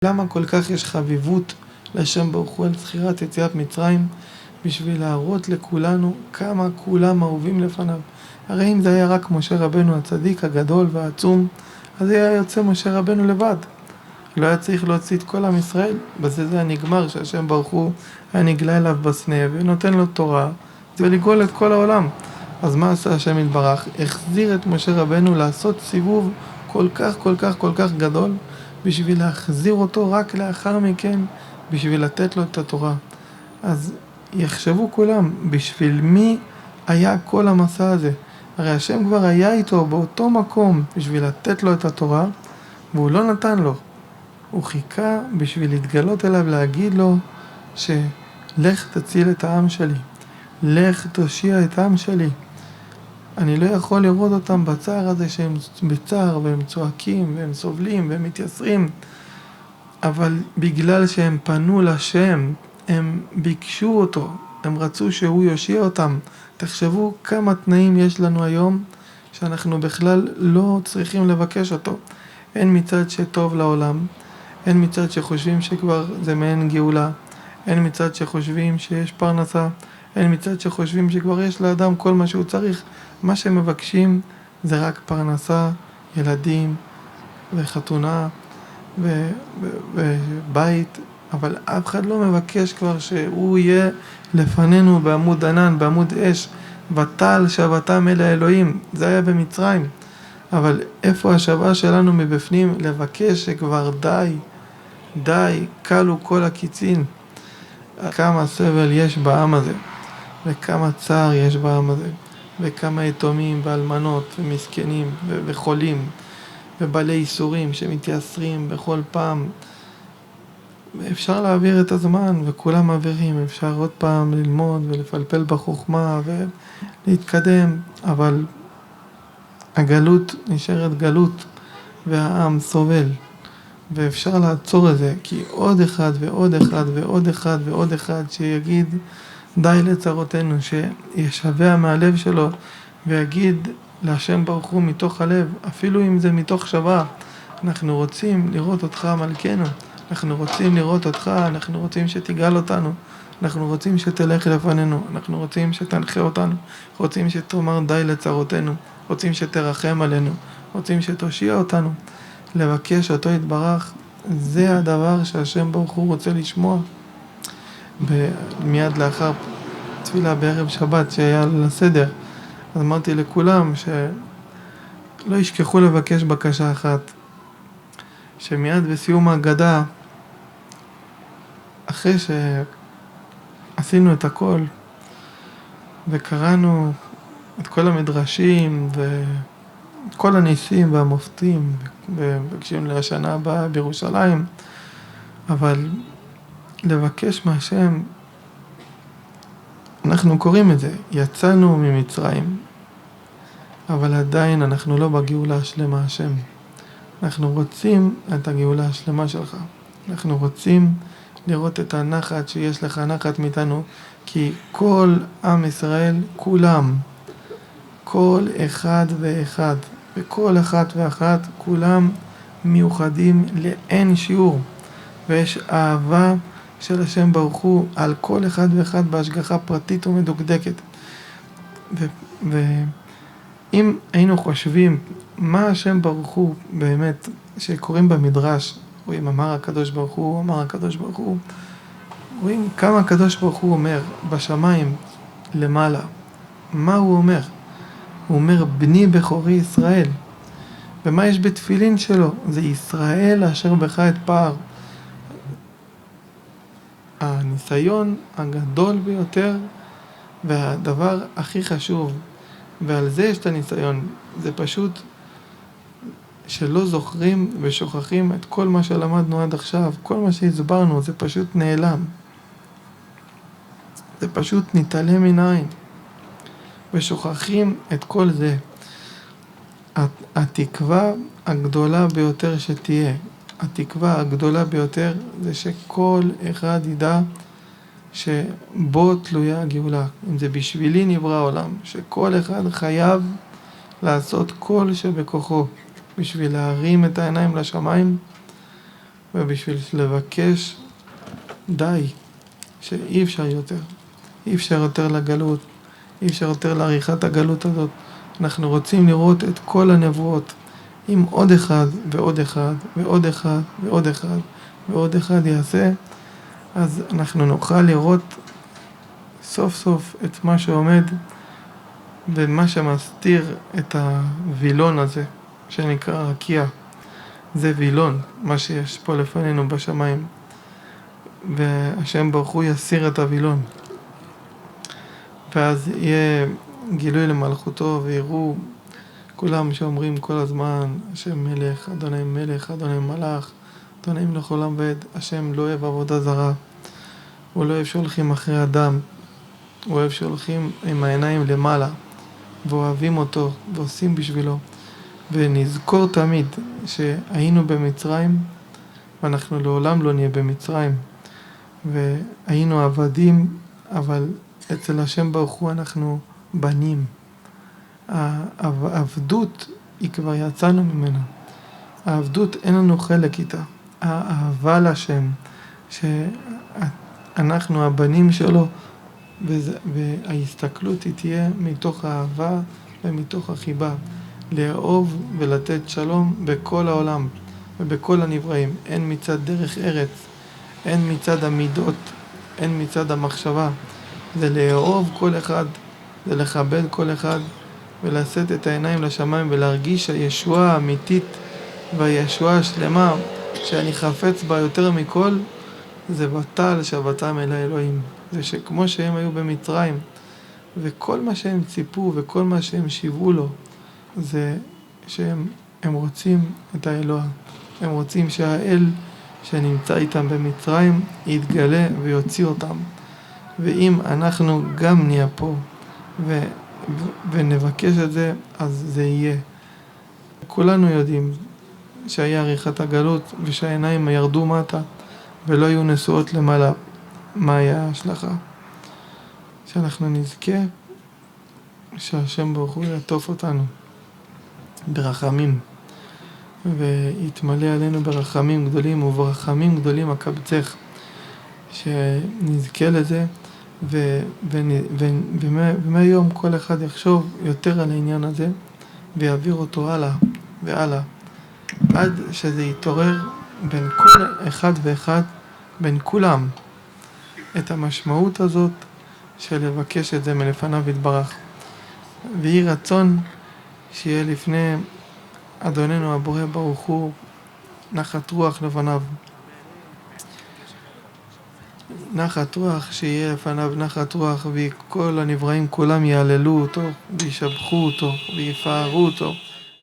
למה כל כך יש חביבות לשם ברוך הוא על זכירת יציאת מצרים? בשביל להראות לכולנו כמה כולם אהובים לפניו. הרי אם זה היה רק משה רבנו הצדיק הגדול והעצום, אז היה יוצא משה רבנו לבד. לא היה צריך להוציא את כל עם ישראל. בזה זה נגמר שהשם ברוך הוא היה נגלה אליו בסנה ונותן לו תורה ולגאול את כל העולם. אז מה עשה השם יתברך? החזיר את משה רבנו לעשות סיבוב כל כך גדול, בשביל להחזיר אותו רק לאחר מכן, בשביל לתת לו את התורה. אז יחשבו כולם, בשביל מי היה כל המסע הזה? הרי השם כבר היה איתו באותו מקום בשביל לתת לו את התורה, והוא לא נתן לו. הוא חיכה בשביל להתגלות אליו, להגיד לו שלך תציל את העם שלי, לך תושיע את העם שלי. אני לא יכול לראות אותם בצער הזה שהם בצער והם צועקים והם סובלים והם מתייסרים, אבל בגלל שהם פנו לשם, הם ביקשו אותו, הם רצו שהוא יושיע אותם. תחשבו כמה תנאים יש לנו היום שאנחנו בכלל לא צריכים לבקש אותו. אין מצד שטוב לעולם, אין מצד שחושבים שכבר זה מעין גאולה, אין מצד שחושבים שיש פרנסה, אין מצד שחושבים שכבר יש לאדם כל מה שהוא צריך. מה שמבקשים זה רק פרנסה, ילדים וחתונה ובית, אבל אף אחד לא מבקש כבר שהוא יהיה לפנינו בעמוד ענן, בעמוד אש, ותעל שבתם אל האלוהים. זה היה במצרים. אבל איפה השווה שלנו מבפנים? לבקש שכבר די, קלו כל הקיצין. כמה סבל יש בעם הזה, וכמה צער יש בעם הזה, וכמה יתומים ואלמנות ומסכנים וחולים ובעלי איסורים שמתייסרים בכל פעם. אפשר להעביר את הזמן וכולם מעבירים, אפשר עוד פעם ללמוד ולפלפל בחוכמה ולהתקדם, אבל הגלות נשארת גלות והעם סובל, ואפשר לעצור את זה, כי עוד אחד ועוד אחד ועוד אחד ועוד אחד שיגיד די לצרותינו, שישבע מהלב שלו ויגיד להשם ברוך הוא מתוך הלב, אפילו אם זה מתוך שווה, אנחנו רוצים לראות אותך מלכנו, אנחנו רוצים לראות אותך, אנחנו רוצים שתגאל אותנו, אנחנו רוצים שתלך לפנינו, אנחנו רוצים שתנחה אותנו, רוצים שתאמר די לצרותינו, רוצים שתרחם עלינו, רוצים שתושיע אותנו. לבקש אותו יתברך, זה הדבר שהשם ברוך הוא רוצה לשמוע. מיד לאחר תפילה בערב שבת שהיה לסדר, אז אמרתי לכולם שלא ישכחו לבקש בקשה אחת, שמיד בסיום ההגדה, אחרי שעשינו את הכל וקראנו את כל המדרשים ואת כל הניסים והמופתים ובקשים לשנה הבאה בירושלים, אבל לבקש מהשם, אנחנו קוראים את זה, יצאנו ממצרים, אבל עדיין אנחנו לא בגאולה השלמה השם. אנחנו רוצים את הגאולה השלמה שלך. אנחנו רוצים לראות את הנחת שיש לך, נחת מאיתנו, כי כל עם ישראל, כולם, כל אחד ואחד, וכל אחת ואחת, כולם מיוחדים לאין שיעור. ויש אהבה של השם ברוך הוא על כל אחד ואחד בהשגחה פרטית ומדוקדקת. ואם היינו חושבים מה השם ברוך הוא באמת, שקוראים במדרש, רואים אמר הקדוש ברוך הוא, אמר הקדוש ברוך הוא, רואים כמה הקדוש ברוך הוא אומר בשמיים למעלה. מה הוא אומר? הוא אומר בני בכורי ישראל. ומה יש בתפילין שלו? זה ישראל אשר בך את פער. הניסיון הגדול ביותר והדבר הכי חשוב, ועל זה יש את הניסיון, זה פשוט שלא זוכרים ושוכחים את כל מה שלמדנו עד עכשיו, כל מה שהסברנו, זה פשוט נעלם. זה פשוט נתעלם מן העין. ושוכחים את כל זה. התקווה הגדולה ביותר שתהיה, התקווה הגדולה ביותר זה שכל אחד ידע שבו תלויה הגאולה. אם זה בשבילי נברא העולם, שכל אחד חייב לעשות כל שבכוחו בשביל להרים את העיניים לשמיים ובשביל לבקש די, שאי אפשר יותר. אי אפשר יותר לגלות, אי אפשר יותר לעריכת הגלות הזאת. אנחנו רוצים לראות את כל הנבואות, אם עוד אחד ועוד אחד ועוד אחד ועוד אחד ועוד אחד יעשה, אז אנחנו נוכל לראות סוף סוף את מה שעומד ומה שמסתיר את הווילון הזה שנקרא רקיע. זה וילון, מה שיש פה לפנינו בשמיים, והשם ברוך הוא יסיר את הווילון, ואז יהיה גילוי למלכותו, ויראו כולם שאומרים כל הזמן השם מלך, אדוני מלך, אדוני מלך, אדוני מלך עולם ועד. השם לא אוהב עבודה זרה, הוא לא אוהב שהולכים אחרי אדם, הוא אוהב שהולכים עם העיניים למעלה ואוהבים אותו ועושים בשבילו. ונזכור תמיד שהיינו במצרים ואנחנו לעולם לא נהיה במצרים, והיינו עבדים, אבל אצל השם ברוך הוא אנחנו בנים. העבדות היא כבר יצאנו ממנה, העבדות אין לנו חלק איתה. האהבה לשם, שאנחנו הבנים שלו, וההסתכלות היא תהיה מתוך האהבה ומתוך החיבה, לאהוב ולתת שלום בכל העולם ובכל הנבראים, אין מצד דרך ארץ, אין מצד המידות, אין מצד המחשבה. זה לאהוב כל אחד, זה לכבד כל אחד, ולשאת את העיניים לשמיים ולהרגיש הישועה האמיתית והישועה השלמה שאני חפץ בה יותר מכל. זה בטל שבתם אל האלוהים. זה שכמו שהם היו במצרים וכל מה שהם ציפו וכל מה שהם שיוו לו, זה שהם רוצים את האלוה, הם רוצים שהאל שנמצא איתם במצרים יתגלה ויוציא אותם. ואם אנחנו גם נהיה פה ונבקש את זה, אז זה יהיה. כולנו יודעים שהיה עריכת הגלות ושהעיניים ירדו מטה ולא היו נשואות למעלה. מה היה ההשלכה? שאנחנו נזכה שהשם ברוך הוא יעטוף אותנו ברחמים, ויתמלא עלינו ברחמים גדולים, וברחמים גדולים אקבצך, שנזכה לזה. ומהיום כל אחד יחשוב יותר על העניין הזה ויעביר אותו הלאה והלאה, עד שזה יתעורר בין כל אחד ואחד, בין כולם, את המשמעות הזאת של לבקש את זה מלפניו יתברך. ויהי רצון שיהיה לפני אדוננו הבורא ברוך הוא נחת רוח לפניו, נחת רוח, שיהיה לפניו נחת רוח, וכל הנבראים כולם יעללו אותו וישבחו אותו ויפארו אותו.